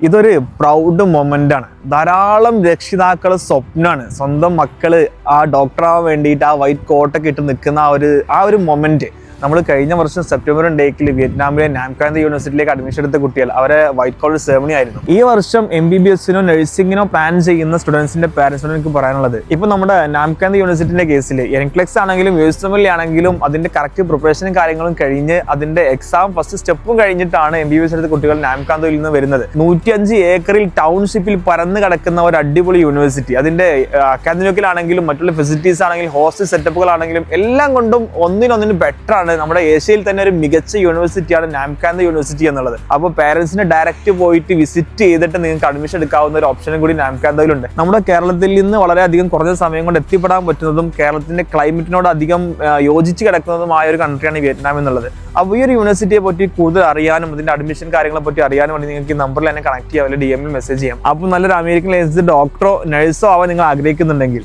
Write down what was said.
ഇതൊരു proud moment ആണ്. ധാരാളം രക്ഷിതാക്കള് സ്വപ്നമാണ് സ്വന്തം മക്കള് ആ ഡോക്ടറാവാൻ വേണ്ടിയിട്ട് ആ വൈറ്റ് കോട്ടൊക്കെ ഇട്ട് നിൽക്കുന്ന ആ ഒരു മൊമെന്റ്. നമ്മൾ കഴിഞ്ഞ വർഷം സെപ്റ്റംബർ 2 വിയറ്റ്നാമിലെ നാംകാന്ത് യൂണിവേഴ്സിറ്റിയിലേക്ക് അഡ്മിഷൻ എടുത്ത കുട്ടികൾ അവരെ വൈറ്റ് കോളർ സെറമണി ആയിരുന്നു. ഈ വർഷം MBBS-നോ നഴ്സിംഗിനോ പ്ലാൻ ചെയ്യുന്ന സ്റ്റുഡൻസിന്റെ പാരന്റ്സിനോട് എനിക്ക് പറയാനുള്ളത്, ഇപ്പൊ നമ്മുടെ നാംകാന്ത് യൂണിവേഴ്സിറ്റിന്റെ കേസിൽ NCLEX ആണെങ്കിലും USMLE ആണെങ്കിലും അതിന്റെ കറക്റ്റ് പ്രിപ്പറേഷനും കാര്യങ്ങളും കഴിഞ്ഞ് അതിന്റെ എക്സാം ഫസ്റ്റ് സ്റ്റെപ്പും കഴിഞ്ഞിട്ടാണ് MBBS എടുത്ത കുട്ടികൾ നാംകാന്തിൽ നിന്ന് വരുന്നത്. 105 ഏക്കറിൽ ടൗൺഷിപ്പിൽ പരന്ന് കിടക്കുന്ന ഒരു അടിപൊളി യൂണിവേഴ്സിറ്റി. അതിന്റെ അക്കാദമിക്കിലാണെങ്കിലും മറ്റുള്ള ഫെസിലിറ്റീസ് ആണെങ്കിലും ഹോസ്റ്റൽ സെറ്റപ്പുകളാണെങ്കിലും എല്ലാം കൊണ്ടും ഒന്നിനൊന്നിന് ബെറ്റർ ആണ്. നമ്മുടെ ഏഷ്യയിൽ തന്നെ ഒരു മികച്ച യൂണിവേഴ്സിറ്റിയാണ് നാംകാന്ത് യൂണിവേഴ്സിറ്റി എന്നുള്ളത്. അപ്പോൾ പാരന്റ്സിനെ ഡയറക്റ്റ് പോയിട്ട് വിസിറ്റ് ചെയ്തിട്ട് നിങ്ങൾക്ക് അഡ്മിഷൻ എടുക്കാവുന്ന ഒരു ഓപ്ഷനും കൂടി നാംകാന്തിലുണ്ട്. നമ്മുടെ കേരളത്തിൽ നിന്ന് വളരെയധികം കുറഞ്ഞ സമയം കൊണ്ട് എത്തിപ്പെടാൻ പറ്റുന്നതും കേരളത്തിന്റെ ക്ലൈമറ്റിനോട് അധികം യോജിച്ച് കിടക്കുന്നതുമായ ഒരു കൺട്രിയാണ് വിയറ്റ്നാം എന്നുള്ളത്. അപ്പോൾ ഈ ഒരു യൂണിവേഴ്സിറ്റിയെ പറ്റി കൂടുതൽ അറിയാനും അതിന്റെ അഡ്മിഷൻ കാര്യങ്ങളെ പറ്റി അറിയാനും വേണ്ടി നിങ്ങൾക്ക് ഈ നമ്പറിൽ തന്നെ കണക്ട് ചെയ്യാം, അല്ലെങ്കിൽ DM-ൽ മെസ്സേജ് ചെയ്യാം. അപ്പോൾ നല്ലൊരു അമേരിക്കൻ ലൈസൻസ് ഡോക്ടറോ നഴ്സോ ആവാൻ നിങ്ങൾ ആഗ്രഹിക്കുന്നുണ്ടെങ്കിൽ